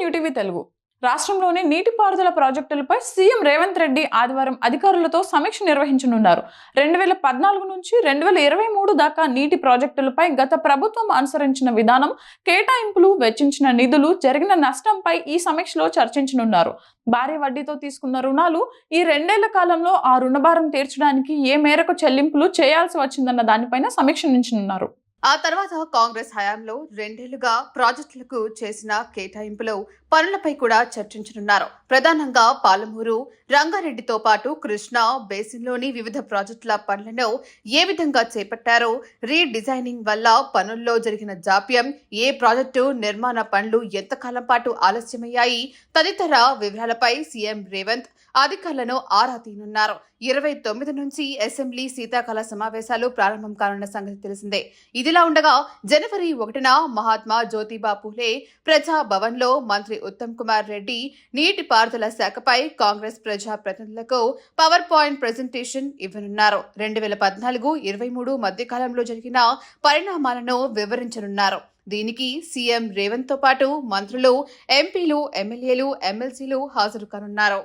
UTV Telugu. రాష్ట్రంలోని నీటిపారుదల ప్రాజెక్టులపై సీఎం రేవంత్ రెడ్డి ఆదివారం అధికారులతో సమీక్ష నిర్వహించనున్నారు. 2014 నుంచి 2023 దాకా నీటి ప్రాజెక్టులపై గత ప్రభుత్వం అనుసరించిన విధానం, కేటాయింపులు, వెచ్చించిన నిధులు, జరిగిన నష్టంపై ఈ సమీక్షలో చర్చించనున్నారు. భారీ వడ్డీతో తీసుకున్న రుణాలు, ఈ 2 ఏళ్ల కాలంలో ఆ రుణభారం తీర్చడానికి ఏ మేరకు చెల్లింపులు చేయాల్సి వచ్చిందన్న దానిపైన సమీక్షించనున్నారు. ఆ తర్వాత కాంగ్రెస్ హయాంలో 2 ఏళ్లుగా ప్రాజెక్టులకు చేసిన కేటాయింపులు, పనులపై కూడా చర్చించనున్నారు. ప్రధానంగా పాలమూరు, రంగారెడ్డితో పాటు కృష్ణా బేసిన్లోని వివిధ ప్రాజెక్టుల పనులను ఏ విధంగా చేపట్టారో, రీడిజైనింగ్ వల్ల పనుల్లో జరిగిన జాప్యం, ఏ ప్రాజెక్టు నిర్మాణ పనులు ఎంతకాలం పాటు ఆలస్యమయ్యాయి తదితర వివరాలపై సీఎం రేవంత్ అధికారులను ఆరా తీయనున్నారు. 29 నుంచి అసెంబ్లీ శీతాకాల సమావేశాలు ప్రారంభం కానున్న సంగతి తెలిసిందే. ఇదిలా ఉండగా జనవరి 1న మహాత్మా జ్యోతిబా పూలే ప్రజా భవన్లో మంత్రి ఉత్తమ్ కుమార్ రెడ్డి నీటిపారుదల శాఖపై కాంగ్రెస్ ప్రజా ప్రతినిధులకు పవర్ పాయింట్ ప్రెజెంటేషన్ ఇవ్వనున్నారు. 2014-23 మధ్యకాలంలో జరిగిన పరిణామాలను వివరించనున్నారు. దీనికి సీఎం రేవంత్ తో పాటు మంత్రులు, ఎంపీలు, ఎమ్మెల్యేలు, ఎమ్మెల్సీలు హాజరు కానున్నారు.